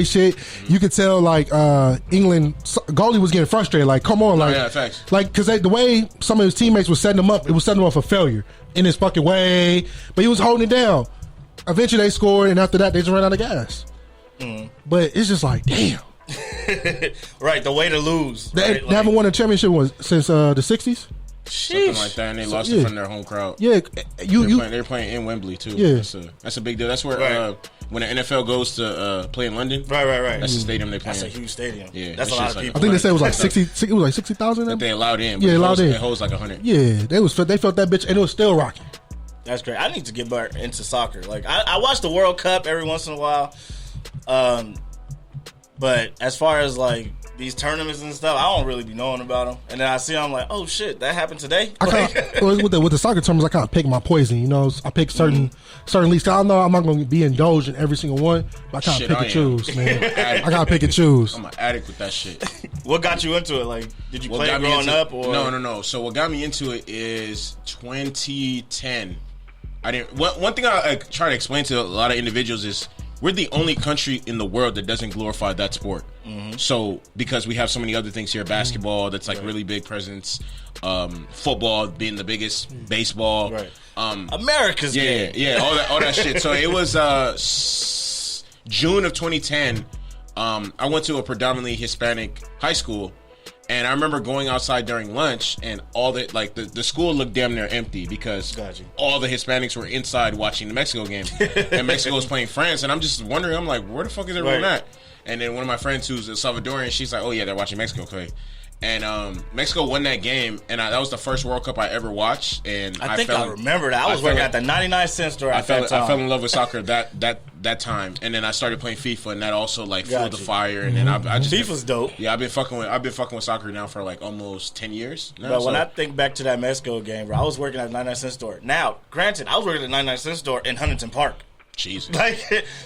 shit. You could tell like England goalie was getting frustrated. Like, come on, like, facts. Like because the way some of his teammates were setting him up, it was setting him up for failure in his fucking way. But he was holding it down. Eventually, they scored, and after that, they just ran out of gas. But it's just like, damn. Right, the way to lose. They haven't won a championship since the '60s. Something like that, and they lost it from their home crowd. Yeah, they're playing in Wembley too. Yeah, that's a big deal. That's where when the NFL goes to play in London, right. That's the stadium they play. That's a huge stadium. Yeah, that's a lot of people. I think they said it was like 60. It was like 60,000. That they allowed in. Yeah, allowed in. It holds like 100. Yeah, they felt that bitch, and it was still rocking. That's great. I need to get back into soccer. Like I watch the World Cup every once in a while, but as far as like these tournaments and stuff, I don't really be knowing about them. And then I see them, I'm like, oh shit, that happened today. With the soccer tournaments, I kind of pick my poison. You know, I pick certain leagues. I know I'm not going to be indulged in every single one, but I kind of pick and choose, man. I gotta pick and choose. I'm an addict with that shit. What got you into it? Like, did you play it growing up? Or? No. So what got me into it is 2010. I didn't. One thing I try to explain to a lot of individuals is we're the only country in the world that doesn't glorify that sport. So because we have so many other things here, basketball that's like really big presence, football being the biggest, baseball, America's game. Yeah, all that shit. So it was June of 2010. I went to a predominantly Hispanic high school. And I remember going outside during lunch, and all the school looked damn near empty because all the Hispanics were inside watching the Mexico game, and Mexico was playing France. And I'm just wondering, I'm like, where the fuck is everyone at? And then one of my friends who's a Salvadorian, she's like, oh yeah, they're watching Mexico play. And Mexico won that game, and that was the first World Cup I ever watched. And I think I remember that. I was working at the 99-cent store at that time. I fell in love with soccer that time, and then I started playing FIFA, and that also like fueled the fire. And then I just FIFA's dope. Yeah, I've been fucking with soccer now for like almost 10 years. But when I think back to that Mexico game, bro, I was working at the 99-cent store. Now, granted, I was working at the 99-cent store in Huntington Park. Jesus.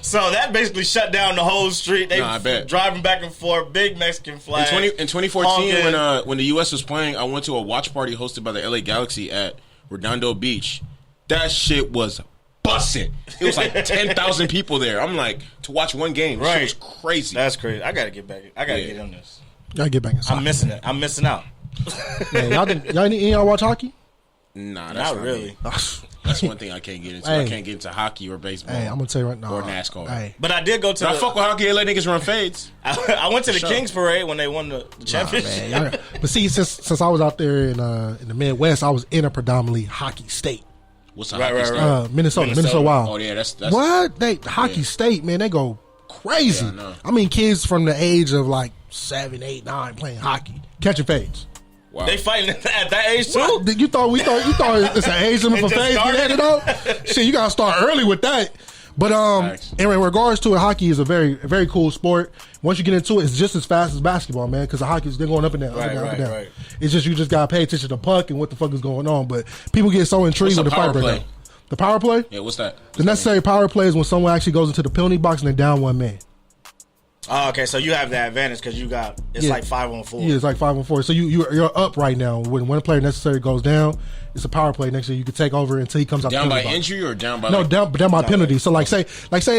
So that basically shut down the whole street. They I bet. Driving back and forth, big Mexican flag. In 2014, when the U.S. was playing, I went to a watch party hosted by the LA Galaxy at Redondo Beach. That shit was busting. It was like 10,000 people there. I'm like, to watch one game. Right. Shit was crazy. That's crazy. I gotta get back. I gotta get on this. Gotta get back in soccer. I'm missing it. I'm missing out. Man, y'all watch hockey? Nah, that's not really. That's one thing I can't get into. I can't get into hockey or baseball. Hey, I'm gonna tell you right now. Or NASCAR. Hey. But I did go to. I fuck with hockey. They let niggas run fades. I went to the Kings parade when they won the championship. But see, since I was out there in the Midwest, I was in a predominantly hockey state. What's a hockey state? Minnesota Wild. Oh yeah, that's what hockey state, man. They go crazy. Yeah, I mean, kids from the age of like 7, 8, 9 playing hockey, catching fades. Wow. They fighting at that age too? What? You thought it's an age limit for fades get headed out? Shit, you gotta start early with that. But in regards to it, hockey is a very, very cool sport. Once you get into it, it's just as fast as basketball, man. Because the hockey's they're going up and down, up and down. Right. It's just you just gotta pay attention to the puck and what the fuck is going on. But people get so intrigued with the fight breakdown. The power play? Yeah, what's that? The necessary power play is when someone actually goes into the penalty box and they're down one man. Oh, okay, so you have the advantage because you got like 5-on-4. Yeah, it's like 5-on-4. So you're up right now. When one player necessary goes down, it's a power play. Next year you can take over until he comes out. Down by box. Injury or down by down by penalty. So say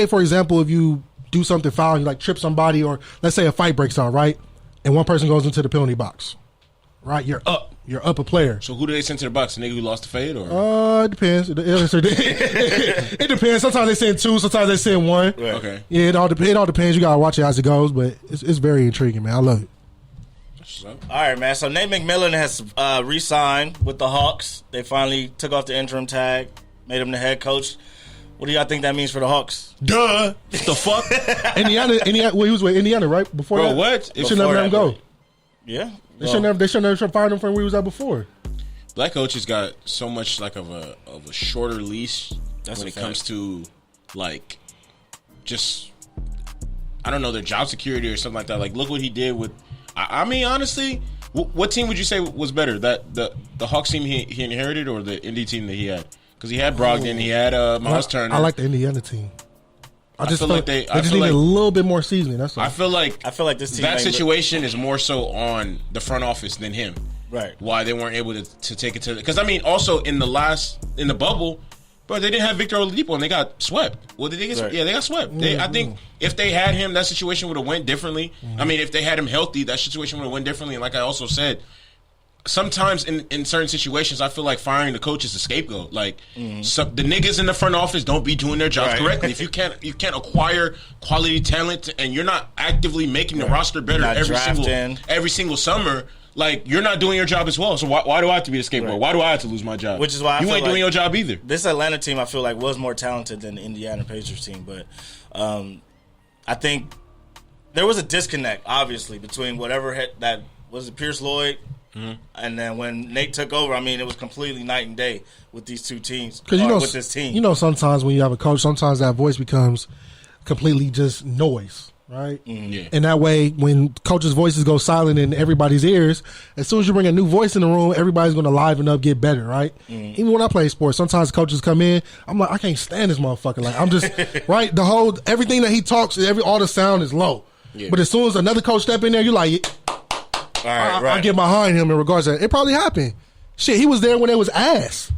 for example, if you do something foul, you like trip somebody, or let's say a fight breaks out, right, and one person goes into the penalty box, right? You're up. You're up a player. So who do they send to the box? The nigga who lost the fade, or it depends. It depends. Sometimes they send 2, sometimes they send 1. Right. Okay. Yeah, it all depends. You gotta watch it as it goes, but it's very intriguing, man. I love it. All right, man. So Nate McMillan has re-signed with the Hawks. They finally took off the interim tag, made him the head coach. What do y'all think that means for the Hawks? Duh. The fuck? Indiana. Well, he was with Indiana, right? Before Bro, that. What? They should never let him go. Yeah. They should never fired him from where he was at before. Black coaches got so much like of a shorter leash when it comes to like just I don't know their job security or something like that. Like look what he did with. I mean honestly, what team would you say was better? That the Hawks team he inherited or the Indy team that he had? Because he had Brogdon, he had Miles Turner. I like the Indiana team. I just feel like they just need a little bit more seasoning. That's all. I feel like this team that situation is more so on the front office than him. Right. Why they weren't able to take it to because I mean also in the bubble Bro, they didn't have Victor Oladipo and they got swept. Well, did they get swept? Yeah, they got swept. I think if they had him, that situation would have went differently. I mean, if they had him healthy, that situation would have went differently. And like I also said, sometimes in certain situations, I feel like firing the coach is a scapegoat. Like the niggas in the front office don't be doing their jobs correctly. If you can't acquire quality talent and you're not actively making the roster better every single summer. Like, you're not doing your job as well. So why do I have to be the scapegoat? Right. Why do I have to lose my job? Which is why you ain't doing your job either. This Atlanta team, I feel like, was more talented than the Indiana Pacers team. But I think there was a disconnect, obviously, between whatever that was it Pierce Lloyd, and then when Nate took over, I mean, it was completely night and day with these two teams, with this team. You know, sometimes when you have a coach, sometimes that voice becomes completely just noise. Right? Yeah. And that way, when coaches' voices go silent in everybody's ears, as soon as you bring a new voice in the room, everybody's going to liven up, get better, right? Even when I play sports, sometimes coaches come in, I'm like, I can't stand this motherfucker. Like, I'm just, right? Everything that he talks, all the sound is low. Yeah. But as soon as another coach step in there, you're like, I get behind him in regards to that. It probably happened. Shit, he was there when it was ass.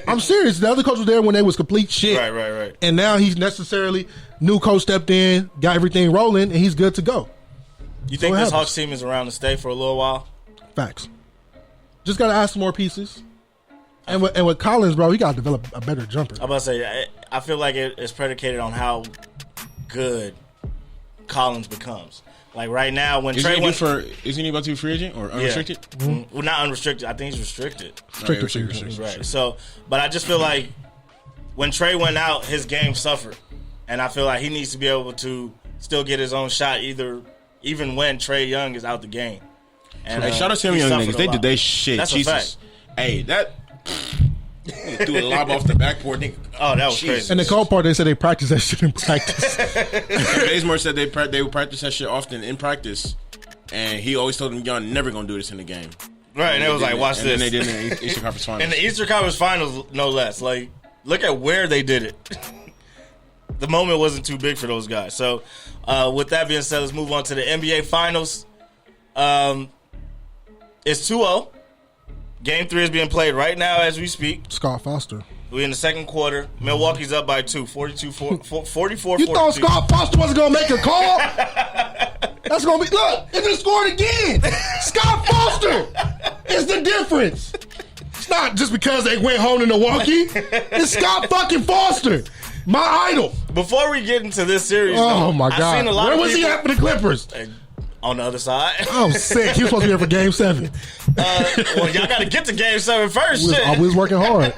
I'm serious. The other coach was there when they was complete shit. Right. And now he's new coach stepped in, got everything rolling, and he's good to go. You think this Hawks team is around to stay for a little while? Facts. Just got to add some more pieces. And with Collins, bro, he got to develop a better jumper. I'm about to say, I feel like it's predicated on how good Collins becomes. Like right now, when Trey isn't he about to be free agent or unrestricted? Yeah. Well, not unrestricted. I think he's restricted. Restricted. Right. So, but I just feel like when Trey went out, his game suffered, and I feel like he needs to be able to still get his own shot, even when Trey Young is out the game. And shout out to them young niggas. They did their shit. That's Jesus. A fact. Hey, that. Threw a lob off the backboard. Oh, that was crazy. And the cold part, they said they practice that shit in practice. Bazemore said they would practice that shit often in practice, and he always told them, y'all never gonna do this in the game. Right, and it was like, watch this. And then they did it in the Eastern Conference Finals. In the Eastern Conference Finals, no less. Like, look at where they did it. The moment wasn't too big for those guys. So, with that being said, let's move on to the NBA Finals. It's 2-0. Game 3 is being played right now as we speak. Scott Foster. We're in the second quarter. Milwaukee's up by 2, 44-42. You thought Scott Foster wasn't going to make a call? That's going to be... Look, it just scored again. Scott Foster is the difference. It's not just because they went home to Milwaukee. It's Scott fucking Foster. My idol. Before we get into this series, my God. I've seen a lot Where of was he at for the Clippers? On the other side. I'm sick. He was supposed to be here for Game 7. Well, y'all got to get to Game 7 first. We was working hard.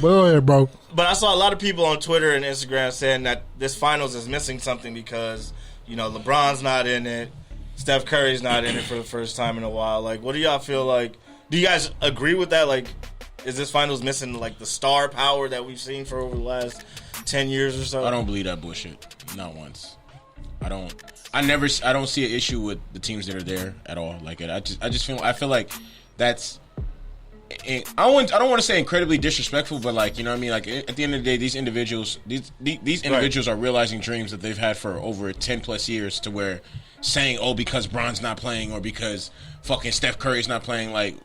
Go ahead, bro. But I saw a lot of people on Twitter and Instagram saying that this finals is missing something because, LeBron's not in it. Steph Curry's not in it for the first time in a while. Like, what do y'all feel like? Do you guys agree with that? Like, is this finals missing, like, the star power that we've seen for over the last 10 years or so? I don't believe that bullshit. Not once. I don't see an issue with the teams that are there at all. Like, I feel like that's. I don't want to say incredibly disrespectful, but like, you know what I mean? Like, at the end of the day, these individuals are realizing dreams that they've had for over 10 plus years, to where saying, oh, because Bron's not playing or because fucking Steph Curry's not playing, like,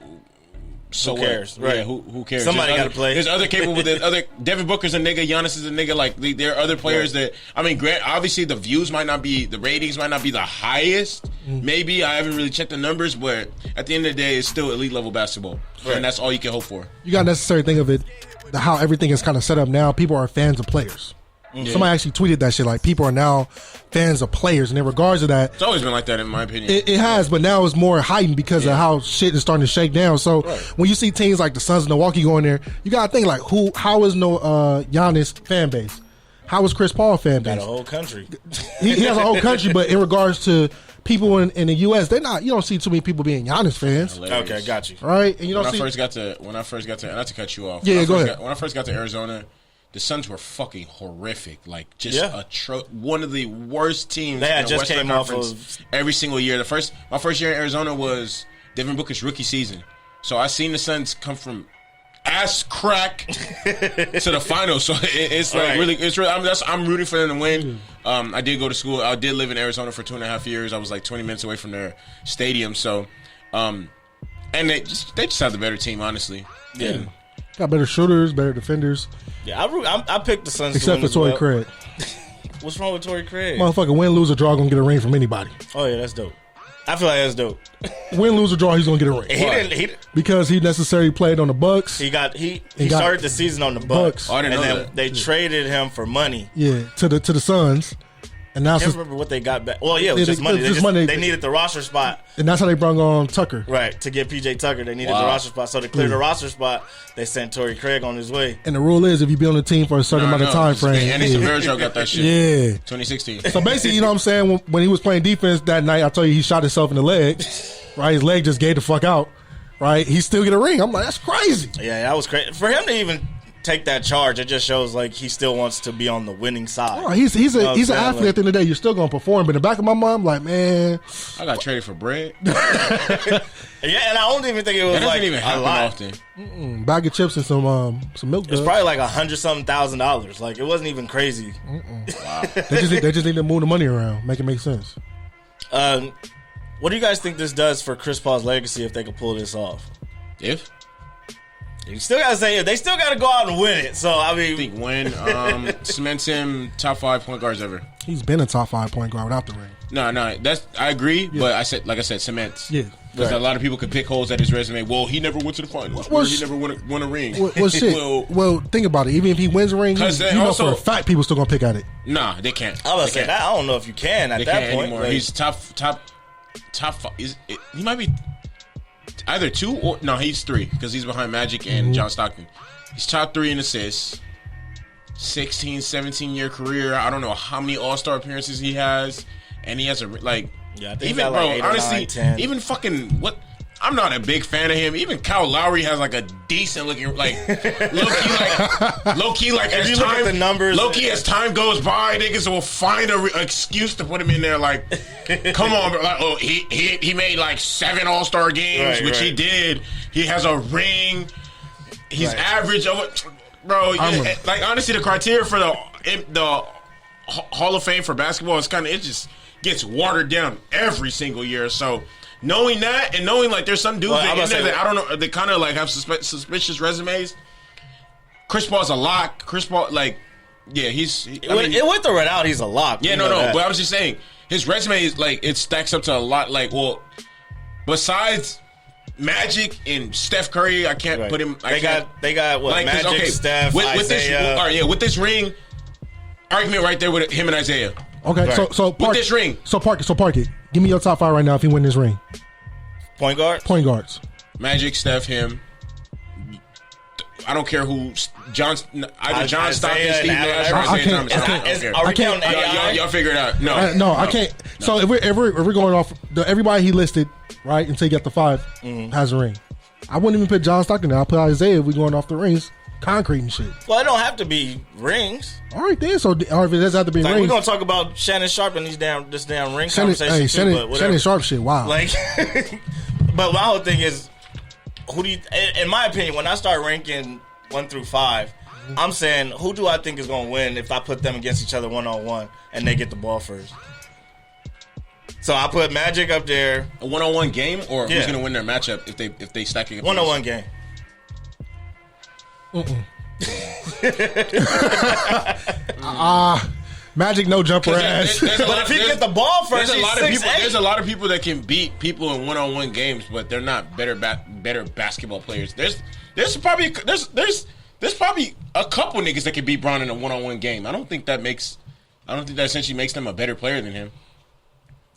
so who cares? Right. Yeah, who cares? Somebody got to play. There's other capable. Devin Booker's a nigga. Giannis is a nigga. Like, there are other players that. I mean, obviously the views might not be, the ratings might not be the highest. Maybe I haven't really checked the numbers, but at the end of the day, it's still elite level basketball, and that's all you can hope for. You got to necessarily think of it, how everything is kind of set up now. People are fans of players. Yeah. Somebody actually tweeted that shit. Like, people are now fans of players, and in regards to that, it's always been like that, in my opinion. It has, but now it's more heightened because of how shit is starting to shake down. So when you see teams like the Suns of Milwaukee going there, you gotta think like, how is Giannis fan base? How is Chris Paul fan base? Got a whole country. He has a whole country, but in regards to people in the U.S., they're not. You don't see too many people being Giannis fans. Hilarious. Okay, got you. Right, and when I first got to, not to cut you off. Go ahead. When I first got to Arizona, the Suns were fucking horrific. Like, just one of the worst teams. They in the just Western came Conference off of every single year. My first year in Arizona was Devin Booker's rookie season. So I seen the Suns come from ass crack to the finals. So it's like really. I'm rooting for them to win. I did go to school. I did live in Arizona for 2.5 years. I was like 20 minutes away from their stadium. So, and they just have the better team, honestly. Yeah. Got better shooters, better defenders. Yeah, I picked the Suns. Except for Torrey Craig. What's wrong with Torrey Craig? Motherfucker, win, lose, or draw, gonna get a ring from anybody. Oh yeah, that's dope. I feel like that's dope. Win, lose, or draw, he's gonna get a ring. He didn't. Because he necessarily played on the Bucks. He started the season on the Bucks. Oh, I didn't know then that. they traded him for money. Yeah, to the Suns. And now I can't remember what they got back. Well, yeah, it was just money. They needed the roster spot. And that's how they brought on Tucker. Right, to get PJ Tucker. They needed the roster spot. So to clear the roster spot, they sent Torrey Craig on his way. And the rule is if you be on the team for a certain amount of time frame. Andy Severino got that shit. Yeah. 2016. So basically, you know what I'm saying? When he was playing defense that night, I told you he shot himself in the leg. Right? His leg just gave the fuck out. Right? He still get a ring. I'm like, that's crazy. Yeah, that was crazy. For him to even take that charge, it just shows like he still wants to be on the winning side. Oh, he's an athlete at the end of the day. You're still going to perform. But in the back of my mind, I'm like, man. I got traded for bread. Yeah, and I don't even think it was That doesn't like even a happen lot. often. Bag of chips and some milk. It's probably like $100,000. Like, it wasn't even crazy. Wow. They just need to move the money around, make it make sense. What do you guys think this does for Chris Paul's legacy if they could pull this off? If? You still gotta say it. They still gotta go out and win it. So I I mean, think win cements him top 5 point guards ever. He's been a top 5 point guard without the ring. No, I agree, but I said cements. Yeah. Because Right. a lot of people could pick holes at his resume. Well, he never went to the finals. Well, He never won a ring. Well, shit. Well, think about it. Even if he wins a ring, you 'Cause they know also- for a fact people still gonna pick at it. Nah, they can't. I was They saying can't. that. I don't know if you can at They that can't point. anymore. Like, He's top. He might be either 2 or no. He's 3 because he's behind Magic and John Stockton. He's top 3 in assists. 16, 17-year career. I don't know how many All-Star appearances he has, and he has a like. Yeah, I think even he's got like bro, 8 or honestly, 9, 10. even fucking what. I'm not a big fan of him. Even Kyle Lowry has like a decent looking, like low key, like If as you look at time, the numbers, low key as time goes by, niggas will find a excuse to put him in there. Like, come on, bro. Like, oh, he made like 7 All-Star games, Right, which he right. did. He has a ring. He's Right. average over, bro. Like honestly, the criteria for the Hall of Fame for basketball is it just gets watered down every single year. So. Knowing that and knowing like there's some dudes that in there that I don't know, they kind of like have suspicious resumes. Chris Paul's a lock. Chris Paul, like, yeah, with or without, he's a lock. Yeah, You know that. but I was just saying his resume is like it stacks up to a lot. Like, well, besides Magic and Steph Curry, I can't Right. put him. They got what? Like, 'cause, Magic, Steph, with this, Isaiah. all right, yeah, with this ring argument right there with him and Isaiah. Okay, Right. so With this ring, So park it. Give me your top 5 right now if he win this ring. Point guard. Point guards. Magic, Steph, him. I don't care who. John Stockton, Isaiah Steve and Nash, or Allen Isaiah Iverson. Thomas. I don't Is- care. Are we I can't- counting AI? Y'all figure it out. No, No, I can't. So if we're going off everybody he listed, right, until you get the 5 has a ring. I wouldn't even put John Stockton there. I'll put Isaiah if we're going off the rings, concrete and shit. Well, it don't have to be rings. All right, then. So, or if it does have to be Like, we're rings, gonna talk about Shannon Sharp and this damn ring Shannon, conversation too. Shannon, But whatever. Shannon Sharp shit. Wow. Like, but my whole thing is, who do you? In my opinion, when I start ranking 1 through 5, I'm saying who do I think is gonna win if I put them against each other 1-on-1 and they get the ball first. So I put Magic up there. a 1-on-1 game, or Yeah. who's gonna win their matchup if they stack it? 1-on-1 game. Magic no jumper ass. But But if he get the ball first, there's a lot of he's people. 6'8". There's a lot of people that can beat people in 1-on-1 games, but they're not better basketball players. There's probably a couple niggas that can beat Bron in a 1-on-1 game. I don't think that essentially makes them a better player than him.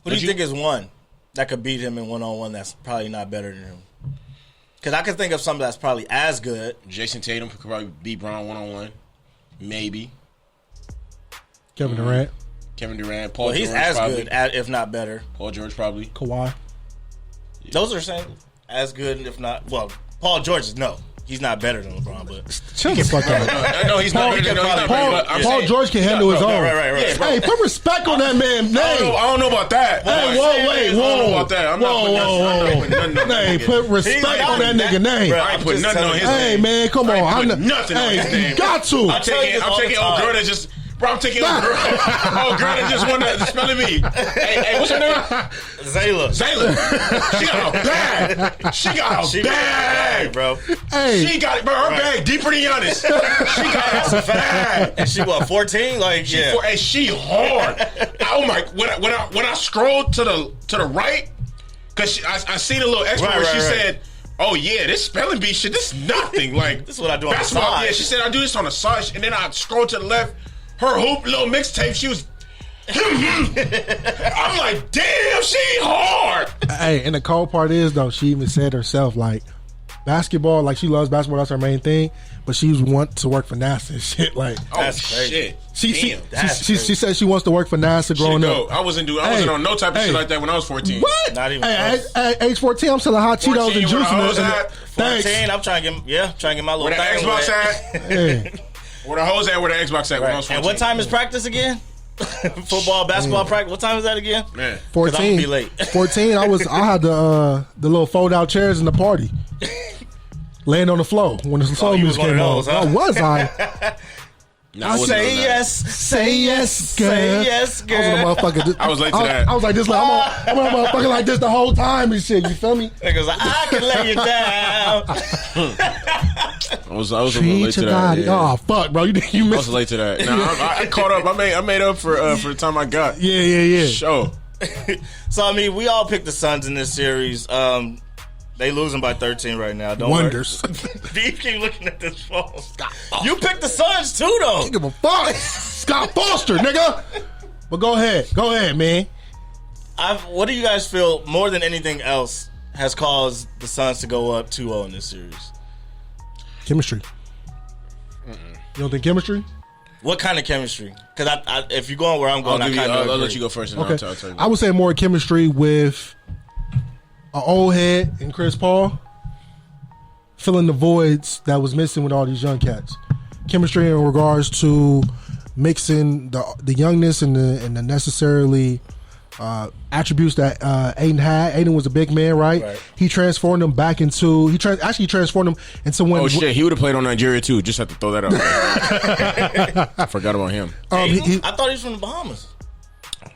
Who do you think is one that could beat him in 1-on-1 that's probably not better than him? Because I can think of something that's probably as good. Jason Tatum could probably beat Bron 1-on-1, maybe. Kevin Durant, Kevin Durant, Paul Well, George he's as probably. good, if not better. Paul George probably. Kawhi. Those are saying as good, if not. Well, Paul George is no. He's not better than LeBron, but Chill the fuck out. No, he's not. Paul- No, he's not Paul- but I'm Paul saying- George can handle his own. right. Hey, put respect on that man's name. I don't know about that. Hey, whoa, wait, I don't know whoa. about that. I'm not putting nothing on that Hey, nigga. put respect on that nigga name. Bro, I ain't putting nothing on his Hey, name. man, come I on. ain't putting nothing on his Hey, name. you got to. tell you this I'm all taking the old time. girl that just Bro, I'm taking girl. Oh, girl that just won the spelling bee. Hey, what's her name? Zayla. She got a bag. She got a bag, bro. Hey. She got it, bro. Her bag deeper than Giannis. She got a bag. And she what, 14? Like, yeah. And she hard. Oh my! When I scrolled to the right, because I seen a little extra where she said, "Oh yeah, this spelling bee shit, this is nothing." Like this is what I do on the side. Yeah, she said I do this on the side, and then I scrolled to the left. Her hoop little mixtape, she was. I'm like, damn, she hard. Hey, and the cold part is though, she even said herself like, basketball, like she loves basketball, that's her main thing, but she want to work for NASA and shit. Like, that's crazy. She said she wants to work for NASA growing up. I wasn't on no type of shit like that when I was 14. What? Not even at age 14, I'm selling hot Cheetos and juice. 14, I'm trying to get my little where the Xbox at. Where the hoes at? Where the Xbox at? When I was 14. And what time is practice again? Football, basketball practice. What time is that again? Man, 14. I'm gonna be late. 14. I had the little fold out chairs in the party, laying on the floor when the soul music came on. Huh? Oh, was I? No, say yes, girl. Say yes, girl. I was late to that. I was like this. Like, I'm a motherfucker like this the whole time and shit. You feel me? Niggas like, I can lay you down. I was a little late to that. Yeah. Oh fuck, bro! You missed. I was late to that. No, I caught up. I made up for the time I got. Yeah. Sure. So I mean, we all picked the Suns in this series. They losing by 13 right now. Don't Wonders. Do you keep looking at this phone? You picked the Suns too, though. Don't give a fuck. Scott Foster, nigga. But go ahead, man. What do you guys feel more than anything else has caused the Suns to go up 2-0 in this series? Chemistry. You don't think chemistry? What kind of chemistry? Because if you're going where I'm going, I'll let you go first. And okay. I'll tell you. I would say more chemistry with an old head and Chris Paul filling the voids that was missing with all these young cats. Chemistry in regards to mixing the youngness and the necessarily attributes that Aiden had. Aiden was a big man, right? He transformed him back into. He transformed him into when. Oh shit! He would have played on Nigeria too. Just have to throw that out. I forgot about him. I thought he was from the Bahamas.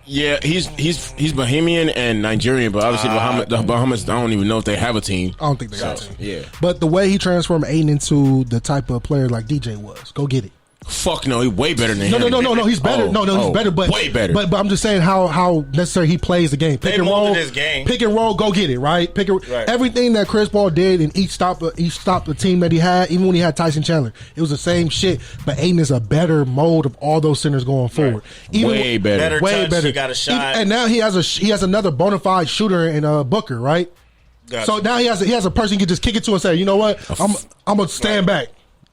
Yeah, he's Bahamian and Nigerian, but obviously the Bahamas, I don't even know if they have a team. I don't think they got a team. Yeah, but the way he transformed Aiden into the type of player like DJ was, go get it. Fuck no, he's way better than him. No, he's better. He's better, but way better. But I'm just saying how necessary he plays the game. Pick and roll, his game. Pick and roll, go get it. Right, everything that Chris Paul did in each stop the team that he had, even when he had Tyson Chandler, it was the same shit. But Aiden is a better mold of all those centers going forward. Way better. Way better. He got a shot, and now he has another bona fide shooter in Booker, right? Gotcha. So now he has a person you can just kick it to and say, you know what, I'm gonna stand back.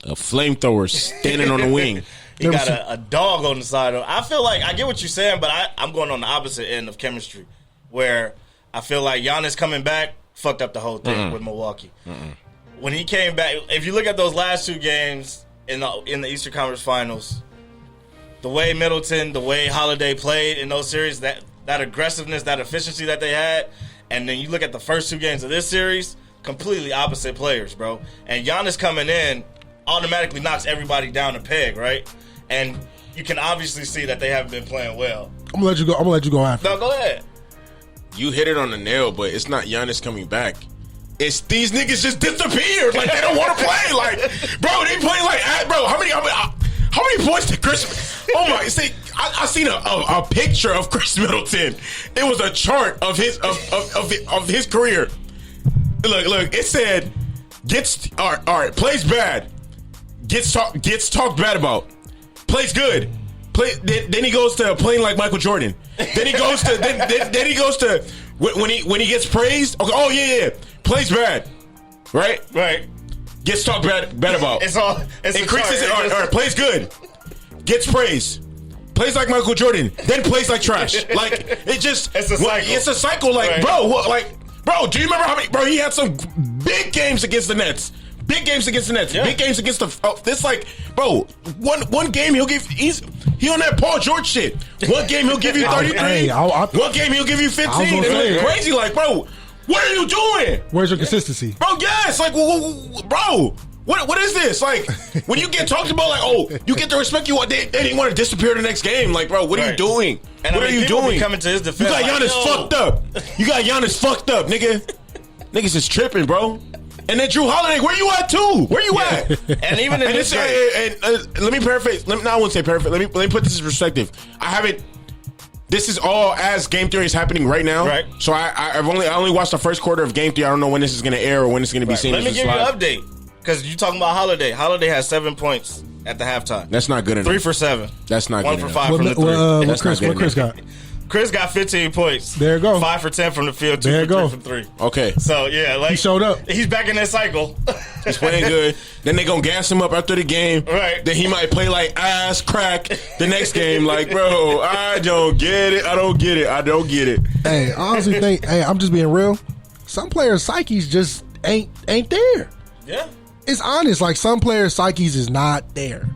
A flamethrower standing on the wing. He got a dog on the side. I feel like I get what you're saying, but I'm going on the opposite end of chemistry, where I feel like Giannis coming back fucked up the whole thing with Milwaukee. When he came back, if you look at those last two games in the Eastern Conference Finals, the way Middleton, the way Holiday played in those series, that aggressiveness, that efficiency that they had, and then you look at the first two games of this series, completely opposite players, bro. And Giannis coming in automatically knocks everybody down a peg, right? And you can obviously see that they haven't been playing well. I'm gonna let you go after. No, go ahead. You hit it on the nail, but it's not Giannis coming back. It's these niggas just disappeared. Like they don't want to play. Like, bro, they play like, bro. How many points did Chris? Oh my! See, I seen a picture of Chris Middleton. It was a chart of his career. Look. It said all right. Plays bad. Gets talked bad about. Plays good. Then he goes to playing like Michael Jordan. Then he goes to then he goes to when he gets praised. Okay, oh yeah. Plays bad. Right. Gets talked bad about. It's increases it. All right. Plays good. Gets praised. Plays like Michael Jordan. Then plays like trash. Like it's a cycle. It's a cycle. Like bro, do you remember how many? Bro, he had some big games against the Nets. Big games against the Nets. Yeah. Big games against this like, bro, one game he on that Paul George shit. One game he'll give you 33. One game he'll give you 15. It's crazy. Like, bro, what are you doing? Where's your consistency? Bro, yes. Like, bro, What is this? Like, when you get talked about, like, oh, you get the respect you want. They didn't want to disappear the next game. Like, bro, what are you doing? And what are you doing? Coming to his defense, you got Giannis fucked up. You got Giannis fucked up, nigga. Niggas is tripping, bro. And then Drew Holiday, where you at too? Where you at? And even in this game, let me paraphrase. I wouldn't say paraphrase. Let me put this in perspective. This is all as Game 3 is happening right now. Right. So I only watched the first quarter of Game 3. I don't know when this is going to air or when it's going to be seen. Let me give you an update. Because you're talking about Holiday. Holiday has 7 points at the halftime. That's not good enough. 3 for 7. That's not good enough. 1 for 5 from the 3. What Chris got? Chris got 15 points. There you go. 5 for 10 from the field, 2 for 3 from 3. Okay. So, yeah. Like, he showed up. He's back in that cycle. He's playing good. Then they going to gas him up after the game. Right. Then he might play like ass crack the next game. Like, bro, I don't get it. I don't get it. Hey, I honestly think, I'm just being real. Some players' psyches just ain't there. Yeah. It's honest. Like, some players' psyches is not there.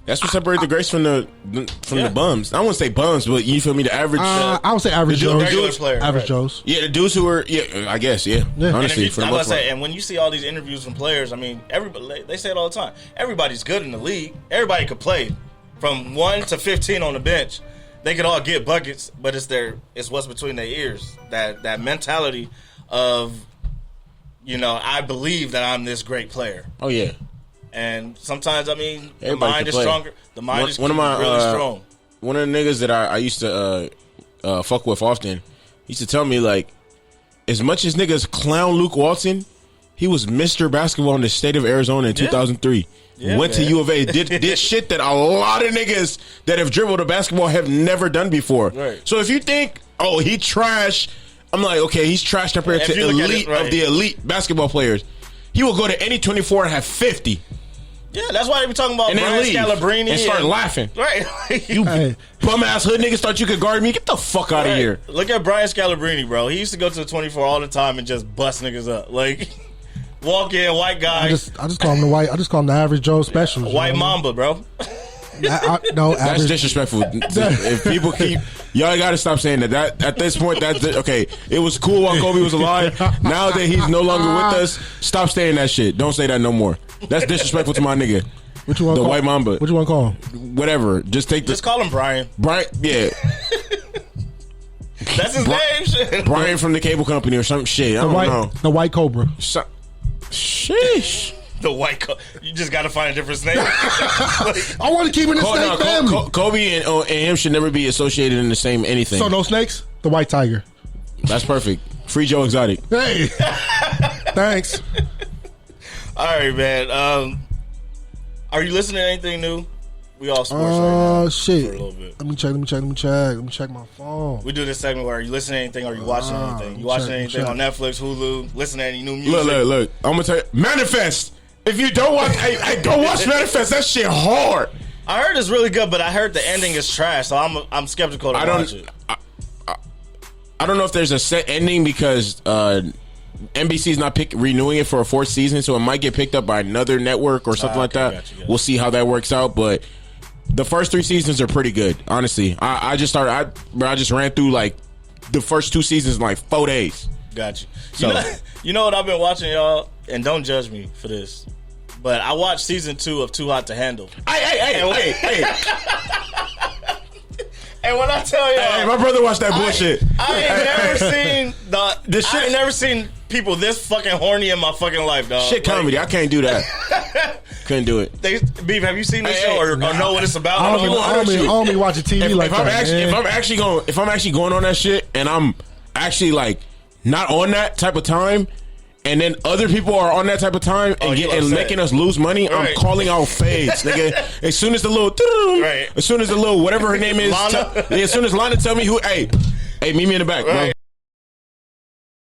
That's what separates the greats from the bums. I wouldn't say bums, but you feel me? The average. I would say average Joes. Regular player, average Joes. Yeah, the dudes who are. Yeah, I guess. Yeah. Honestly, and, and when you see all these interviews from players, I mean, everybody, they say it all the time. Everybody's good in the league. Everybody could play from 1 to 15 on the bench. They could all get buckets, but it's what's between their ears. That mentality of, I believe that I'm this great player. Oh yeah. And sometimes, I mean, the Everybody mind is play. stronger. The mind is really strong. One of the niggas that I used to fuck with often used to tell me, like, as much as niggas clown Luke Walton, he was Mr. Basketball in the state of Arizona in 2003. Yeah, went to U of A, did shit that a lot of niggas that have dribbled a basketball have never done before. Right. So if you think, oh, he trash, I'm like, okay, he's trash compared to elite of the elite basketball players. He will go to any 24 and have 50. Yeah, that's why they be talking about Brian Scalabrine and start laughing. Right. You bum ass hood niggas thought you could guard me. Get the fuck out of here. Look at Brian Scalabrine, bro. He used to go to the 24 all the time and just bust niggas up. Like, walk in, white guy. I just call him the white. I just call him the average Joe special. White Mamba, bro. That's disrespectful. If people keep, y'all got to stop saying that. At this point, that's okay. It was cool while Kobe was alive. Now that he's no longer with us, stop saying that shit. Don't say that no more. That's disrespectful to my nigga. What you want? The White Mamba. What you want to call him? Whatever. Just call him Brian. Brian. Yeah. That's his name. Brian from the cable company or some shit. I don't know. The White Cobra. Sheesh. The white you just got to find a different name. I want to keep in the snake family. Kobe and him should never be associated in the same anything. So no snakes? The White Tiger. That's perfect. Free Joe Exotic. Hey. Thanks. All right, man. Are you listening to anything new? We all sports right now. Shit. For a little bit. Let me check my phone. We do this segment where are you listening to anything? Or are you watching anything? You watching anything on Netflix, Hulu? Listening to any new music? Look. I'm gonna tell you, Manifest. If you don't watch, hey, don't watch Manifest. That shit hard. I heard it's really good, but I heard the ending is trash, so I'm skeptical to watch it. I don't know if there's a set ending because NBC's not renewing it for a 4th season, so it might get picked up by another network or something like that. Gotcha. We'll see how that works out, but the first 3 seasons are pretty good. Honestly, I just ran through like the first 2 seasons in like 4 days. Gotcha. So, you know what I've been watching, y'all, and don't judge me for this, but I watched season 2 of Too Hot to Handle. Hey. And when I tell y'all, hey, my brother watched that bullshit. I ain't never seen people this fucking horny in my fucking life, dog. Shit comedy. I can't do that. Couldn't do it. Beef, have you seen this show or know what it's about? I don't be watching TV like that. If I'm actually going on that shit and I'm actually like not on that type of time, and then other people are on that type of time and making us lose money, right. I'm calling out fades, nigga. As soon as the little, whatever her name is, as soon as Lana tell me who, hey, meet me in the back, right.